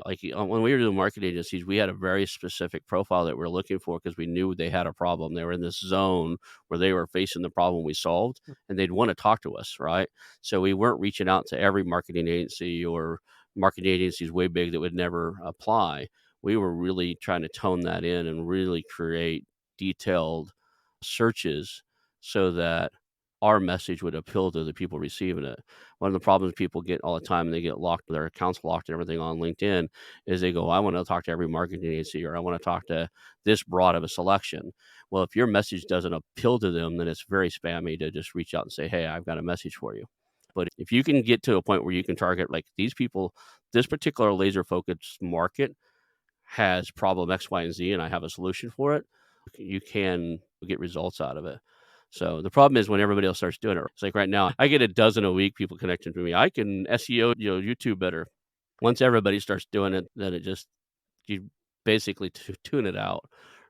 Like when we were doing market agencies, we had a very specific profile that we are looking for because we knew they had a problem. They were in this zone where they were facing the problem we solved, and they'd want to talk to us, right? So we weren't reaching out to every marketing agency or marketing agencies way big that would never apply. We were really trying to tone that in and really create detailed searches so that our message would appeal to the people receiving it. One of the problems people get all the time, and they get locked, their accounts locked and everything on LinkedIn, is they go, I want to talk to every marketing agency or I want to talk to this broad of a selection. Well, if your message doesn't appeal to them, then it's very spammy to just reach out and say, hey, I've got a message for you. But if you can get to a point where you can target like these people, this particular laser focused market has problem X, Y, and Z, and I have a solution for it, you can get results out of it. So the problem is when everybody else starts doing it. It's like right now, I get a dozen a week people connecting to me. I can SEO, YouTube better. Once everybody starts doing it, then you basically tune it out,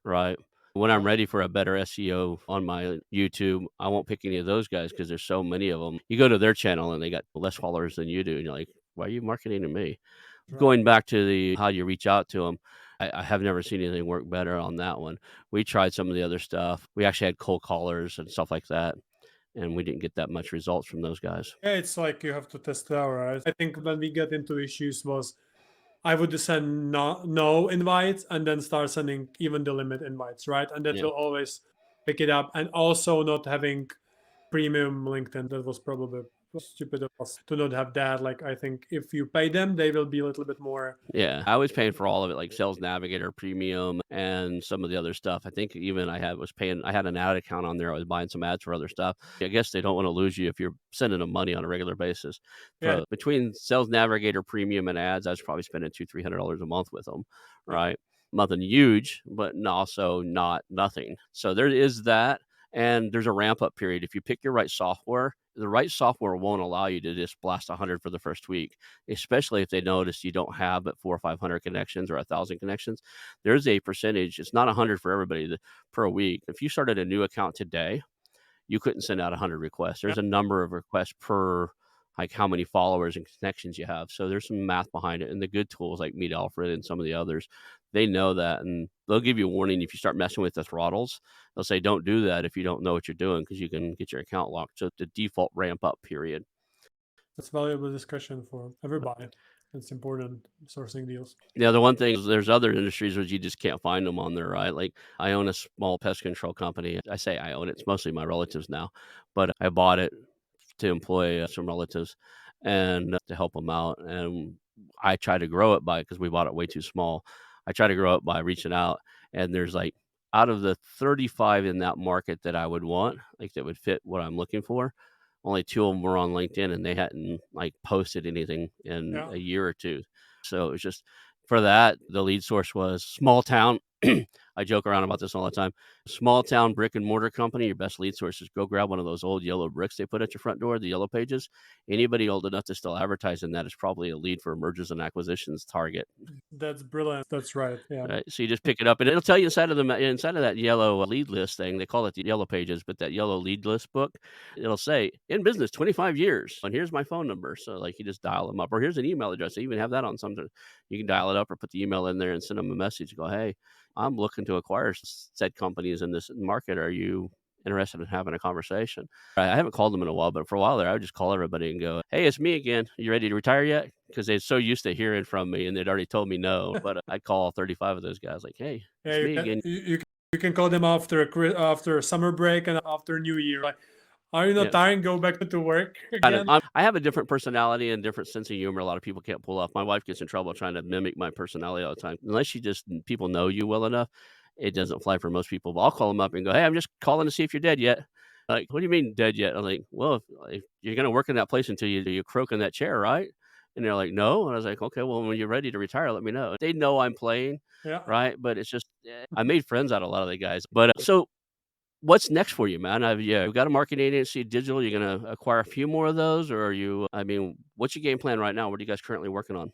right? When I'm ready for a better SEO on my YouTube, I won't pick any of those guys because there's so many of them. You go to their channel and they got less followers than you do, and you're like, why are you marketing to me? Right. Going back to the how you reach out to them, I have never seen anything work better on that one. We tried some of the other stuff. We actually had cold callers and stuff like that, and we didn't get that much results from those guys. Yeah, it's like you have to test it out, right? I think when we get into issues was I would just send no invites and then start sending even the limit invites, right? And that Yeah. will always pick it up. And also not having premium LinkedIn. That was probably stupid of us to not have that. Like I think if you pay them, they will be a little bit more. Yeah, I was paying for all of it, like Sales Navigator Premium and some of the other stuff. I think even I had an ad account on there. I was buying some ads for other stuff. I guess they don't want to lose you if you're sending them money on a regular basis. Yeah, For between Sales Navigator Premium and ads, I was probably spending $200-300 a month with them, yeah, right? Nothing huge, but also not nothing. So there is that, and there's a ramp up period. If you pick your right software, the right software won't allow you to just blast 100 for the first week, especially if they notice you don't have but 400 or 500 connections or 1,000 connections. There's a percentage. It's not 100 for everybody per week. If you started a new account today, you couldn't send out 100 requests. yeah. There's a number of requests per like how many followers and connections you have. So there's some math behind it. And the good tools like Meet Alfred and some of the others, they know that, and they'll give you a warning if you start messing with the throttles. They'll say don't do that if you don't know what you're doing because you can get your account locked. So the default ramp up period. That's valuable discussion for everybody. It's important sourcing deals. Yeah, the one thing is there's other industries where you just can't find them on there, right? Like I own a small pest control company. I say I own it. It's mostly my relatives now, but I bought it to employ some relatives and to help them out. And I try to grow it by because we bought it way too small. I try to grow it by reaching out, and there's like out of the 35 in that market that I would want, like that would fit what I'm looking for, only 2 of them were on LinkedIn and they hadn't like posted anything in Yeah, a year or 2. So it was just for that, the lead source was small town. I joke around about this all the time. Small town brick and mortar company, your best lead source is go grab one of those old yellow bricks they put at your front door, the yellow pages. Anybody old enough to still advertise in that is probably a lead for a mergers and acquisitions target. that's brilliant. That's right. Yeah, Right, so you just pick it up, and it'll tell you inside of that yellow lead list thing, they call it the yellow pages, but that yellow lead list book, it'll say, "In business 25 years, and here's my phone number." So, like, you just dial them up, or here's an email address. They even have that on something. You can dial it up or put the email in there and send them a message, go, "Hey, I'm looking to acquire said companies in this market. Are you interested in having a conversation?" I haven't called them in a while, but for a while there, I would just call everybody and go, "Hey, it's me again. You ready to retire yet?" Because they're so used to hearing from me, and they'd already told me no. But I'd call all 35 of those guys, like, "Hey, yeah. it's me again." You can call them after after summer break and after New Year. Like, are you not Yeah, tired? Go back to work kind of. again. I have a different personality and different sense of humor. A lot of people can't pull off. My wife gets in trouble trying to mimic my personality all the time. Unless you just people know you well enough, it doesn't fly for most people. But I'll call them up and go, "Hey, I'm just calling to see if you're dead yet." Like, "What do you mean dead yet?" I'm like, "Well, if you're gonna work in that place until you croak in that chair, right?" And they're like, "No." And I was like, "Okay, well, when you're ready to retire, let me know." They know I'm playing, Yeah. right? But it's just I made friends out of a lot of the guys. But so what's next for you, man? You've got a marketing agency, digital. You're gonna acquire a few more of those, or are you? I mean, what's your game plan right now? What are you guys currently working on?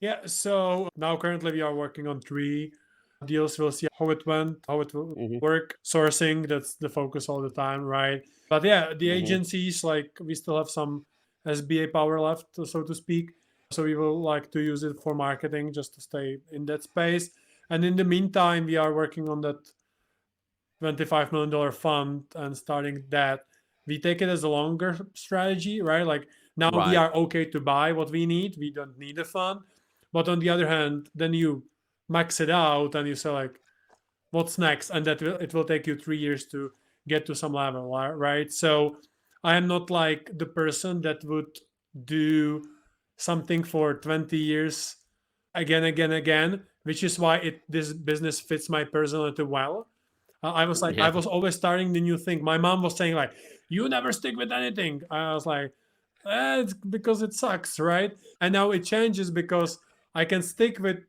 Yeah. So now currently we are working on 3 deals. We'll see how it went, how it will Hmm. work. Sourcing, that's the focus all the time, right? But yeah, the Hmm. agencies, like we still have some SBA power left, so to speak. So we will like to use it for marketing just to stay in that space. And in the meantime, we are working on that $25 million fund and starting that. We take it as a longer strategy, right? Like now we Right. are okay to buy what we need. We don't need a fund. But on the other hand, then you max it out and you say like, what's next? And it will take you 3 years to get to some level, right? So I am not like the person that would do something for 20 years again, which is why this business fits my personality well. I Yeah. was always starting the new thing. My mom was saying like, "You never stick with anything." I was like, it's because it sucks, right? And now it changes because I can stick with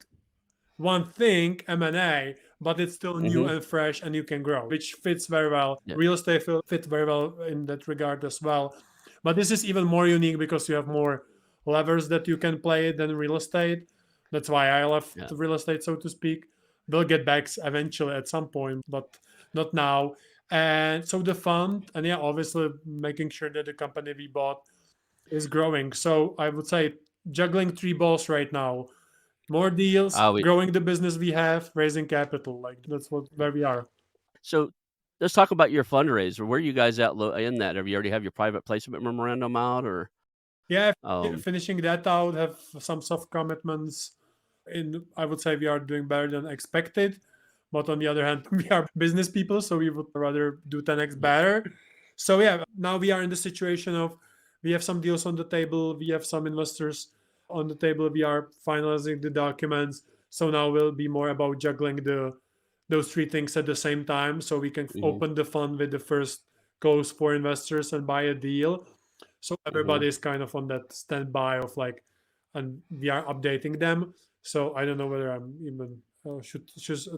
one thing, M&A, but it's still new Hmm. and fresh, and you can grow, which fits very well. Yeah. Real estate fit very well in that regard as well. But this is even more unique because you have more levers that you can play than real estate. That's why I left Yeah. real estate, so to speak. We'll get back eventually at some point, but not now. And so the fund, and yeah, obviously making sure that the company we bought is growing. So I would say juggling 3 balls right now: more deals, Uh, we growing the business we have, raising capital. Like that's what where we are. so let's talk about your fundraiser. Where are you guys at in that? Have you already have your private placement memorandum out or, Yeah, um finishing that out, have some soft commitments. In I would say we are doing better than expected, but on the other hand, we are business people, so we would rather do 10x yeah, better. So yeah, now we are in the situation of we have some deals on the table, we have some investors on the table, we are finalizing the documents. So now will be more about juggling those three things at the same time, so we can mhm, open the fund with the first close for investors and buy a deal. So mhm. everybody is kind of on that standby of like, and we are updating them. So I don't know whether I'm even should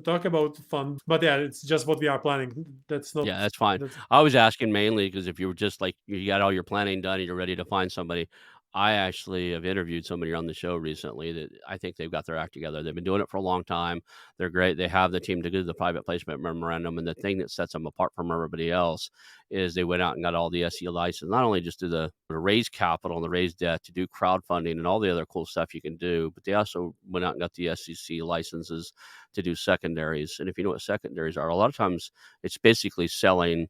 talk about fund, but yeah, it's just what we are planning. That's not Yeah, that's fine. that's I was asking mainly because if you were just like you got all your planning done and you're ready to find somebody, I actually have interviewed somebody on the show recently that I think they've got their act together. They've been doing it for a long time. They're great. They have the team to do the private placement memorandum, and the thing that sets them apart from everybody else is they went out and got all the SE license, not only just to raise capital and to raise debt, to do crowdfunding and all the other cool stuff you can do, but they also went out and got the SEC licenses to do secondaries. And if you know what secondaries are, a lot of times it's basically selling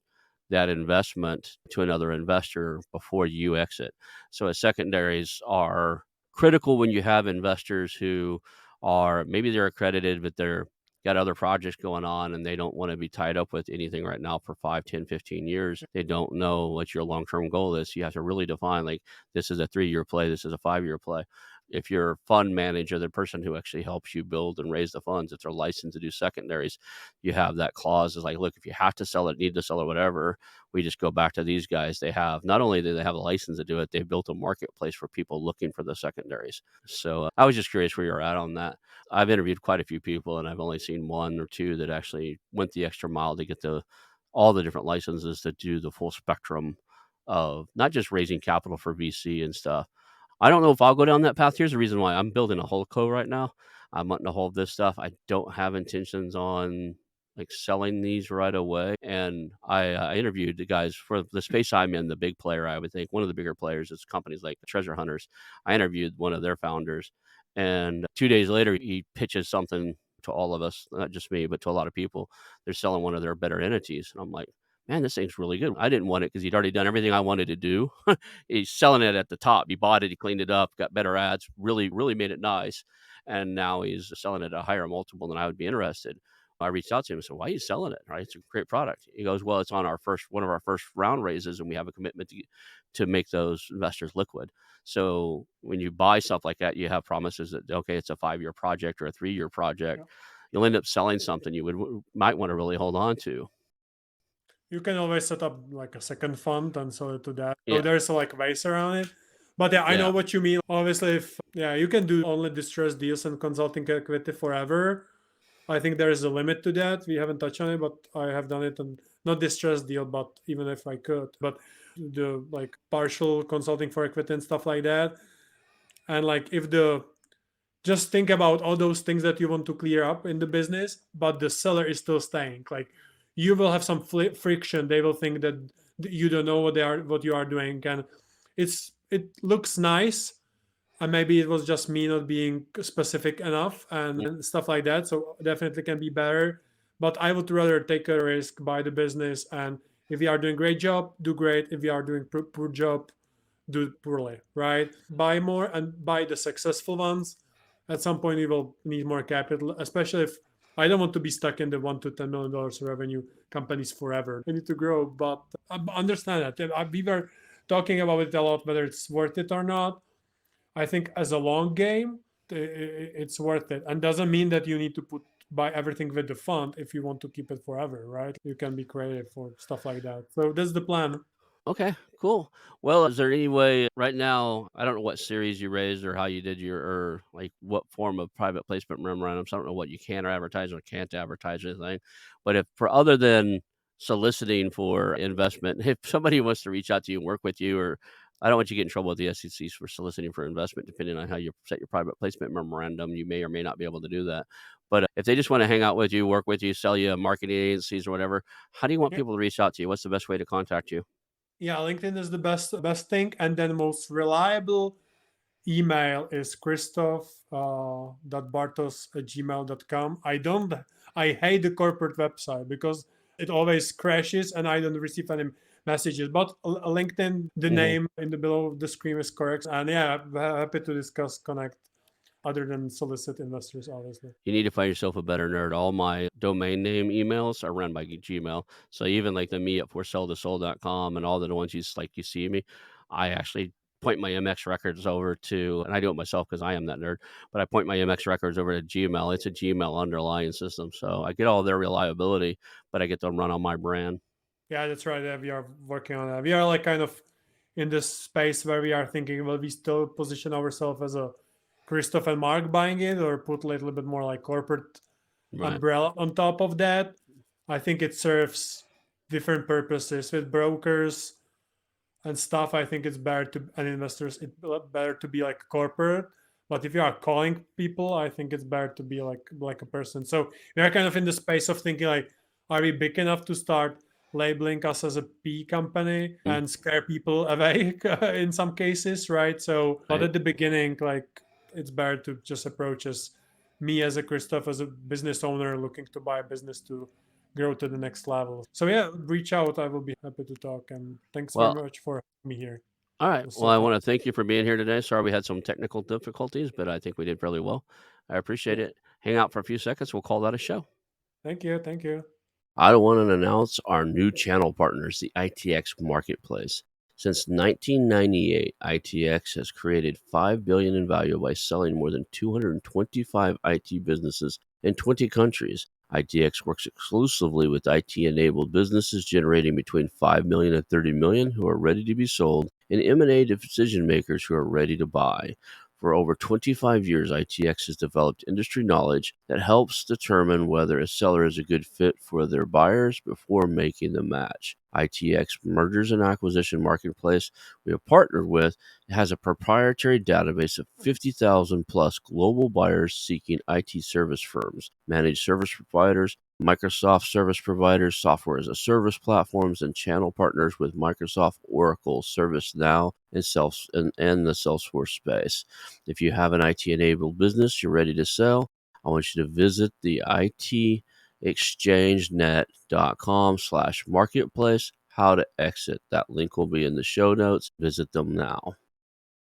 that investment to another investor before you exit. So, secondaries are critical when you have investors who are maybe they're accredited, but they're got other projects going on and they don't want to be tied up with anything right now for 5, 10, 15 years. They don't know what your long-term goal is. You have to really define like this is a 3-year play, this is a 5-year play. If your fund manager, the person who actually helps you build and raise the funds, if they're licensed to do secondaries, you have that clause is like, look, if you have to sell it, need to sell it, whatever, we just go back to these guys. They have not only do they have a license to do it, they've built a marketplace for people looking for the secondaries. So I was just curious where you're at on that. I've interviewed quite a few people, and I've only seen one or two that actually went the extra mile to get the all the different licenses to do the full spectrum of not just raising capital for VC and stuff. I don't know if I'll go down that path. Here's the reason why. I'm building a holdco right now. I'm wanting to hold this stuff. I don't have intentions on, like, selling these right away, and I interviewed the guys for the space I'm in, the big player, I would think, one of the bigger players is companies like Treasure Hunters. I interviewed one of their founders, and 2 days later, he pitches something to all of us, not just me, but to a lot of people. They're selling one of their better entities, and I'm like, "Man, this thing's really good." I didn't want it because 'cause he'd already done everything I wanted to do. He's selling it at the top. He bought it, he cleaned it up, got better ads, really, really made it nice, and now he's selling it at a higher multiple than I would be interested. I reached out to him and said, "Why are you selling it? Right? It's a great product." He goes, "Well, it's on our first one of our first round raises, and we have a commitment to make those investors liquid." So when you buy stuff like that, you have promises that okay, it's a 5-year project or a 3-year project. yeah. You'll end up selling something you might want to really hold on to. You can always set up like a second fund and sell it to that. So Yeah, there's like ways around it. But yeah, I know yeah, what you mean. Obviously, if yeah, you can do only distressed deals and consulting equity forever. I think there is a limit to that. We haven't touched on it, but I have done it and not distressed deal, but even if I could, but the like partial consulting for equity and stuff like that. And like if the just think about all those things that you want to clear up in the business, but the seller is still staying. Like you will have some friction. They will think that you don't know what you are doing, and it looks nice, and maybe it was just me not being specific enough yeah. and stuff like that. So definitely can be better. But I would rather take a risk, buy the business, and if we are doing great job, do great. If we are doing poor job, do it poorly, right? Buy more and buy the successful ones. At some point, we will need more capital, especially if I don't want to be stuck in the $1 to $10 million revenue companies forever. We need to grow, but I understand that. We were talking about it a lot, whether it's worth it or not. I think as a long game, it's worth it, and doesn't mean that you need to buy everything with the fund if you want to keep it forever, right? You can be creative for stuff like that. So that's the plan. Okay, cool. Well, is there any way right now, I don't know what series you raised or how you did your or like what form of private placement memorandums. I don't know what you can or advertise or can't advertise or anything. But if for other than soliciting for investment, if somebody wants to reach out to you and work with you, or I don't want you to get in trouble with the SEC for soliciting for investment, depending on how you set your private placement memorandum, you may or may not be able to do that. But if they just want to hang out with you, work with you, sell you marketing agencies or whatever, how do you want Yeah. people to reach out to you? What's the best way to contact you? Yeah, LinkedIn is the best thing, and then most reliable. email is Krystof.bartos@gmail.com. I hate the corporate website because it always crashes and I don't receive any messages. But LinkedIn, the name in the below of the screen is correct. And yeah, happy to discuss, connect, other than solicit investors, obviously. You need to find yourself a better nerd. All my domain name emails are run by Gmail. So even like the me at foresellthesoul.com and all the ones you see me, I actually point my MX records over to, and I do it myself because I am that nerd, but I point my MX records over to Gmail. It's a Gmail underlying system. So I get all their reliability, but I get them run on my brand. Yeah, that's right. Yeah, we are working on that. We are like kind of in this space where we are thinking, will we still position ourselves as a Krystof and Mark buying it, or put a little bit more like corporate Right. umbrella on top of that? I think it serves different purposes with brokers and stuff. I think it's better to, and investors, it's better to be like corporate. But if you are calling people, I think it's better to be like a person. So we are kind of in the space of thinking like, are we big enough to start labeling us as a P company and scare people away in some cases, right? So, but Right. at the beginning, like it's better to just approach as me as a Krystof, as a business owner looking to buy a business to grow to the next level. So yeah, reach out. I will be happy to talk. And thanks very Well, much for having me here. all It right. was Well, so I fun. want to thank you for being here today. Sorry we had some technical difficulties, but I think we did fairly well. I appreciate Yeah. it. Hang out for a few seconds. We'll call that a show. Thank you. Thank you. I want to announce our new channel partners, the ITX Marketplace. Since 1998, ITX has created $5 billion in value by selling more than 225 IT businesses in 20 countries. ITX works exclusively with IT-enabled businesses generating between $5 million and $30 million who are ready to be sold, and M&A decision makers who are ready to buy. For over 25 years, ITX has developed industry knowledge that helps determine whether a seller is a good fit for their buyers before making the match. ITX Mergers and Acquisition Marketplace we have partnered with has a proprietary database of 50,000 plus global buyers seeking IT service firms, managed service providers, Microsoft service providers, software as a service platforms, and channel partners with Microsoft, Oracle, ServiceNow, and the Salesforce space. If you have an IT-enabled business you're ready to sell, I want you to visit the itexchangenet.com/marketplace. How to exit. That link will be in the show notes. Visit them now.